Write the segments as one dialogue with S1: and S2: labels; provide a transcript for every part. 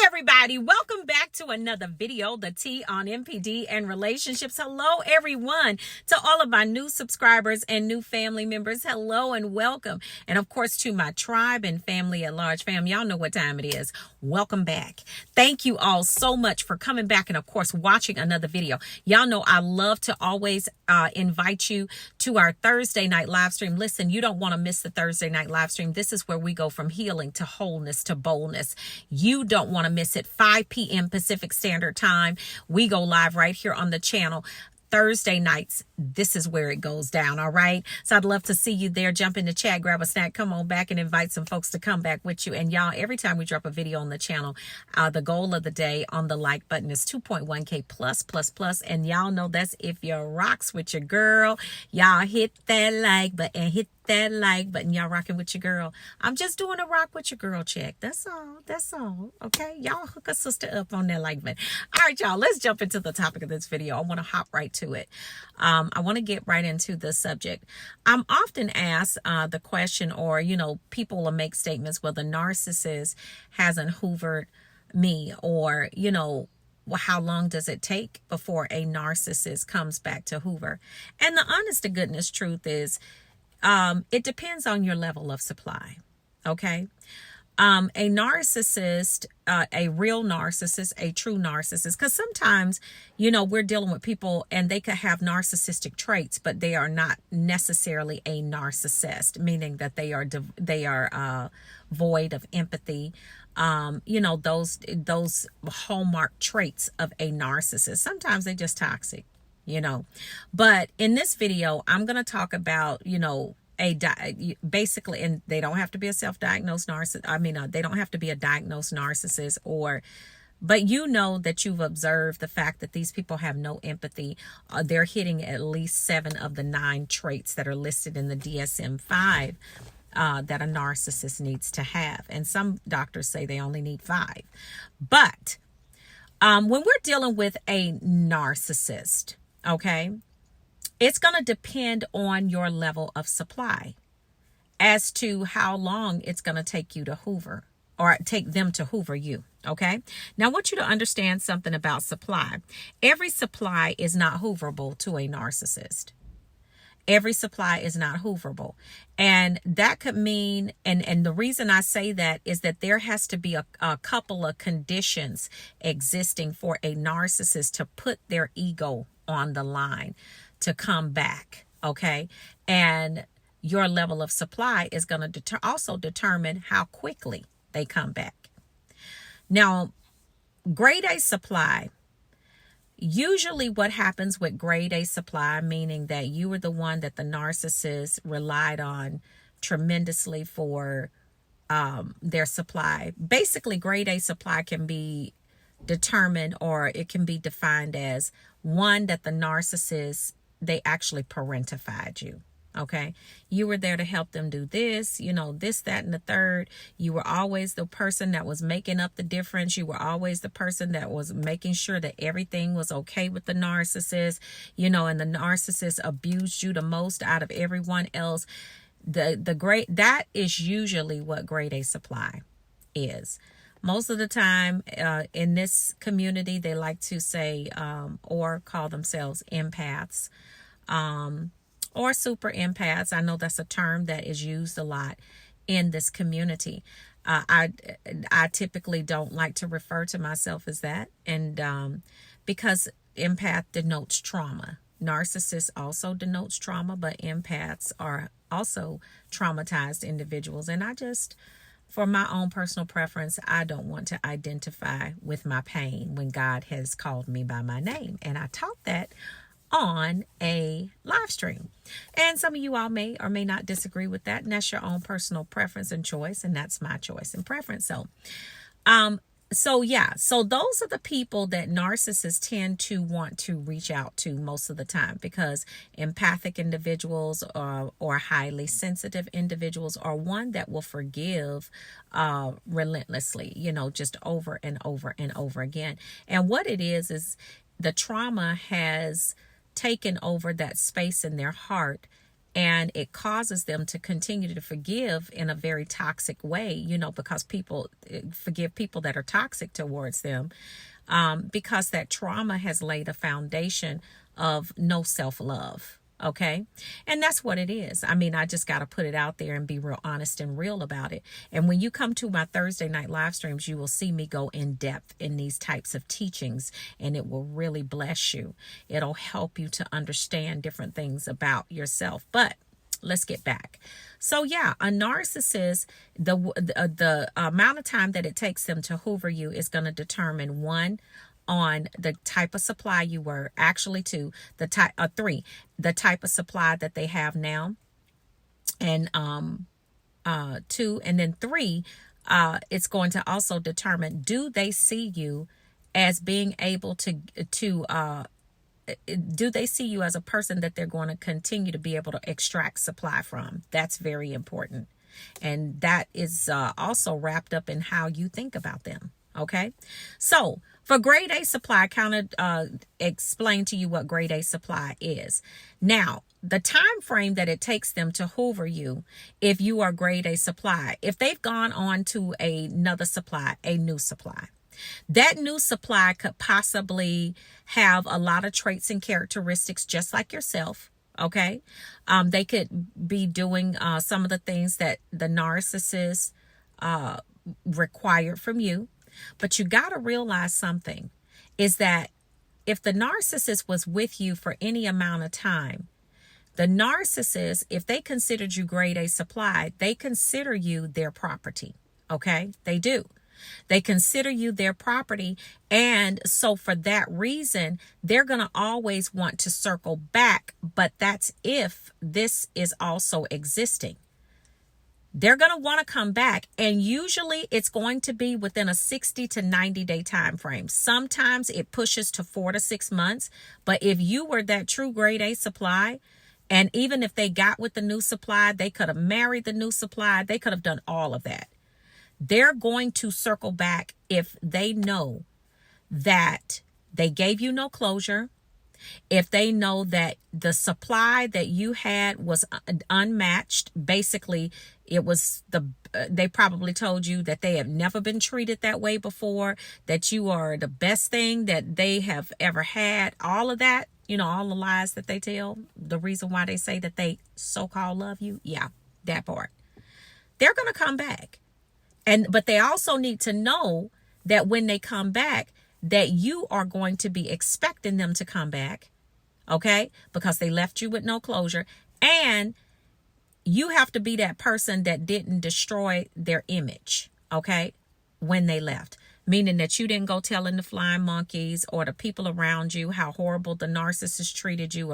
S1: Everybody, welcome back to another video, the T on MPD and relationships. Hello everyone, to all of my new subscribers and new family members. Hello and welcome. And of course to my tribe and family at large. Fam, y'all know what time it is. Welcome back. Thank you all so much for coming back and of course watching another video. Y'all know I love to always invite you to our Thursday night live stream. Listen, you don't want to miss the Thursday night live stream. This is where we go from healing to wholeness to boldness. You don't want to miss it. 5 p.m. Pacific Standard Time. We go live right here on the channel. Thursday nights, this is where it goes down, all right? So I'd love to see you there. Jump in the chat, grab a snack, come on back and invite some folks to come back with you. And y'all, every time we drop a video on the channel, the goal of the day on the like button is 2.1K plus. And y'all know that's if you rocks with your girl. Y'all hit that like button, y'all rocking with your girl. I'm just doing a rock with your girl check. That's all. Okay, y'all hook a sister up on that like button. All right, y'all, let's jump into the topic of this video. I want to hop right to it. I want to get right into the subject. I'm often asked the question, or people will make statements, well, the narcissist hasn't hoovered me, or well, how long does it take before a narcissist comes back to Hoover? And the honest to goodness truth is, it depends on your level of supply. Okay. A narcissist, a real narcissist, a true narcissist, because sometimes, we're dealing with people and they could have narcissistic traits, but they are not necessarily a narcissist, meaning that they are void of empathy. Those hallmark traits of a narcissist. Sometimes they're just toxic. But in this video, I'm going to talk about, basically, and they don't have to be a self-diagnosed narcissist. They don't have to be a diagnosed narcissist, but that you've observed the fact that these people have no empathy. They're hitting at least 7 of the 9 traits that are listed in the DSM-5 that a narcissist needs to have. And some doctors say they only need 5. But when we're dealing with a narcissist, okay, it's going to depend on your level of supply as to how long it's going to take you to Hoover, or take them to Hoover you. Okay. Now I want you to understand something about supply. Every supply is not hooverable to a narcissist. Every supply is not hooverable. And that could mean, and the reason I say that is that there has to be a couple of conditions existing for a narcissist to put their ego on the line to come back. Okay. And your level of supply is going to also determine how quickly they come back. Now, grade A supply, usually what happens with grade A supply, meaning that you were the one that the narcissist relied on tremendously for their supply. Basically, grade A supply can be determined, or it can be defined as one that the narcissist, they actually parentified you. Okay. You were there to help them do this, this, that, and the third. You were always the person that was making up the difference. You were always the person that was making sure that everything was okay with the narcissist, and the narcissist abused you the most out of everyone else. That is usually what grade A supply is. Most of the time in this community, they like to say or call themselves empaths or super empaths. I know that's a term that is used a lot in this community. I typically don't like to refer to myself as that, and because empath denotes trauma. Narcissist also denotes trauma, but empaths are also traumatized individuals. And for my own personal preference, I don't want to identify with my pain when God has called me by my name. And I taught that on a live stream. And some of you all may or may not disagree with that. And that's your own personal preference and choice. And that's my choice and preference. So those are the people that narcissists tend to want to reach out to most of the time, because empathic individuals or highly sensitive individuals are one that will forgive relentlessly, just over and over and over again. And what it is the trauma has taken over that space in their heart And it causes them to continue to forgive in a very toxic way, because people forgive people that are toxic towards them, because that trauma has laid a foundation of no self-love. Okay. And that's what it is. I mean, I just got to put it out there and be real honest and real about it. And when you come to my Thursday night live streams, you will see me go in depth in these types of teachings, and it will really bless you. It'll help you to understand different things about yourself. But let's get back. So yeah, a narcissist, the amount of time that it takes them to hoover you is going to determine, one, on the type of supply you were, actually two, three, the type of supply that they have now, and two, and then three, it's going to also determine, do they see you as being able to do they see you as a person that they're going to continue to be able to extract supply from? That's very important. And that is also wrapped up in how you think about them. Okay. So for grade A supply, I kind of explained to you what grade A supply is. Now, the time frame that it takes them to hoover you, if you are grade A supply, if they've gone on to another supply, a new supply, that new supply could possibly have a lot of traits and characteristics just like yourself. Okay. They could be doing some of the things that the narcissist required from you. But you got to realize something, is that if the narcissist was with you for any amount of time, the narcissist, if they considered you grade A supply, they consider you their property. Okay. They do. They consider you their property. And so for that reason, they're going to always want to circle back. But that's if this is also existing. They're going to want to come back. And usually it's going to be within a 60 to 90 day time frame. Sometimes it pushes to 4 to 6 months. But if you were that true grade A supply, and even if they got with the new supply, they could have married the new supply. They could have done all of that. They're going to circle back if they know that they gave you no closure. If they know that the supply that you had was unmatched, basically it was they probably told you that they have never been treated that way before, that you are the best thing that they have ever had, all of that, all the lies that they tell, the reason why they say that they so-called love you. Yeah, that part. They're going to come back. But they also need to know that when they come back, that you are going to be expecting them to come back, okay? Because they left you with no closure. And you have to be that person that didn't destroy their image, okay, when they left. Meaning that you didn't go telling the flying monkeys or the people around you how horrible the narcissist treated you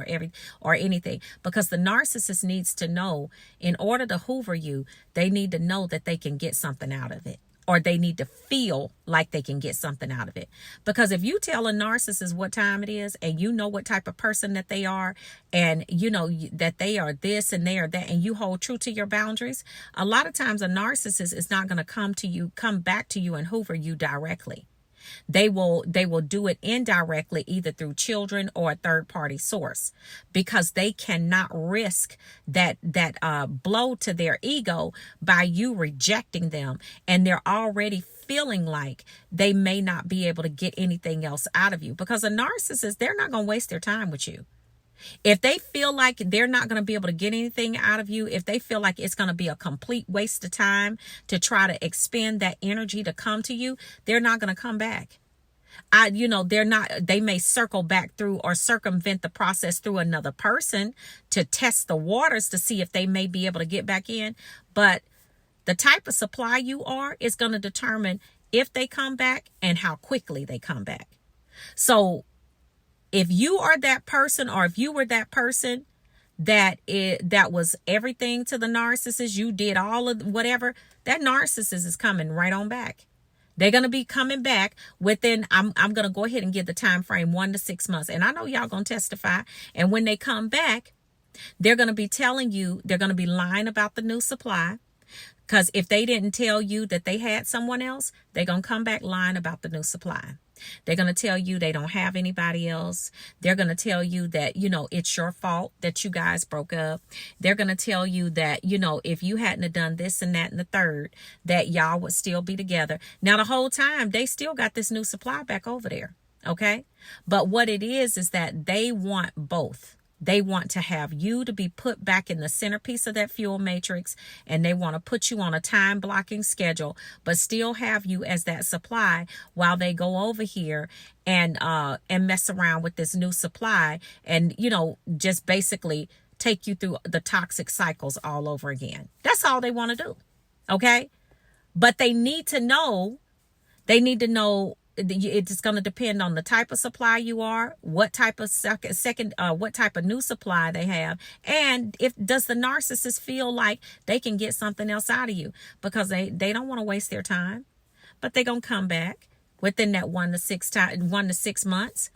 S1: or anything. Because the narcissist needs to know, in order to hoover you, they need to know that they can get something out of it. Or they need to feel like they can get something out of it. Because if you tell a narcissist what time it is, and you know what type of person that they are, and you know that they are this and they are that, and you hold true to your boundaries, a lot of times a narcissist is not going to come back to you and hoover you directly. They will do it indirectly, either through children or a third party source, because they cannot risk that blow to their ego by you rejecting them. And they're already feeling like they may not be able to get anything else out of you, because a narcissist, they're not going to waste their time with you. If they feel like they're not going to be able to get anything out of you, if they feel like it's going to be a complete waste of time to try to expend that energy to come to you, they're not going to come back. They may circle back through or circumvent the process through another person to test the waters to see if they may be able to get back in. But the type of supply you are is going to determine if they come back and how quickly they come back. So if you are that person, or if you were that person that was everything to the narcissist, you did all of whatever, that narcissist is coming right on back. They're going to be coming back within, I'm going to go ahead and give the time frame 1 to 6 months. And I know y'all going to testify. And when they come back, they're going to be telling you, they're going to be lying about the new supply. Because if they didn't tell you that they had someone else, they're going to come back lying about the new supply. They're going to tell you they don't have anybody else. They're going to tell you that, it's your fault that you guys broke up. They're going to tell you that, if you hadn't have done this and that and the third, that y'all would still be together. Now, the whole time, they still got this new supply back over there. Okay. But what it is that they want both. They want to have you to be put back in the centerpiece of that fuel matrix, and they want to put you on a time blocking schedule, but still have you as that supply while they go over here and mess around with this new supply and, just basically take you through the toxic cycles all over again. That's all they want to do. Okay. But they need to know it's going to depend on the type of supply you are, what type of what type of new supply they have, and does the narcissist feel like they can get something else out of you, because they don't want to waste their time, but they're going to come back within that 1 to 6 months.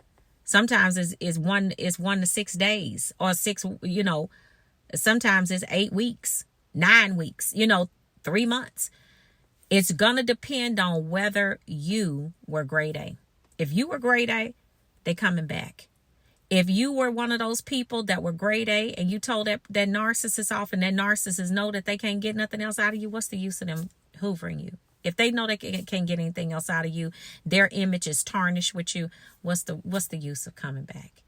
S1: Sometimes is 1 to 6 days, or 6, sometimes it's 8 weeks, 9 weeks, 3 months. It's going to depend on whether you were grade A. If you were grade A, they coming back. If you were one of those people that were grade A and you told that narcissist off, and that narcissist know that they can't get nothing else out of you, what's the use of them hoovering you? If they know they can't get anything else out of you, their image is tarnished with you, what's the use of coming back?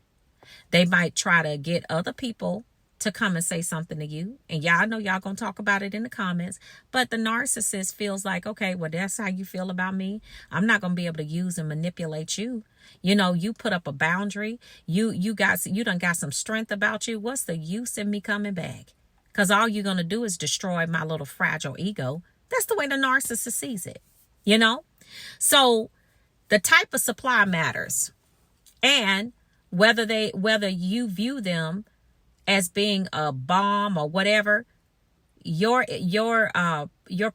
S1: They might try to get other people to come and say something to you. And y'all know y'all gonna talk about it in the comments. But the narcissist feels like, okay, well, that's how you feel about me. I'm not gonna be able to use and manipulate you. You put up a boundary. You done got some strength about you. What's the use in me coming back? Because all you're gonna do is destroy my little fragile ego. That's the way the narcissist sees it. So the type of supply matters. And whether you view them as being a bomb or whatever, your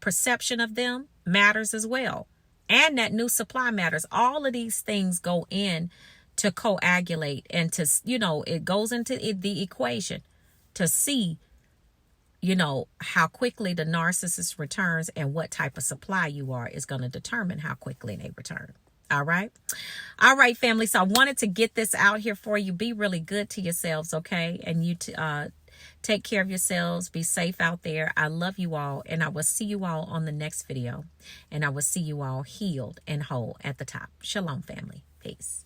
S1: perception of them matters as well. And that new supply matters. All of these things go in to coagulate and to, it goes into the equation to see, how quickly the narcissist returns, and what type of supply you are is going to determine how quickly they return. All right, family. So I wanted to get this out here for you. Be really good to yourselves, okay? And you take care of yourselves. Be safe out there. I love you all, and I will see you all on the next video. And I will see you all healed and whole at the top. Shalom, family. Peace.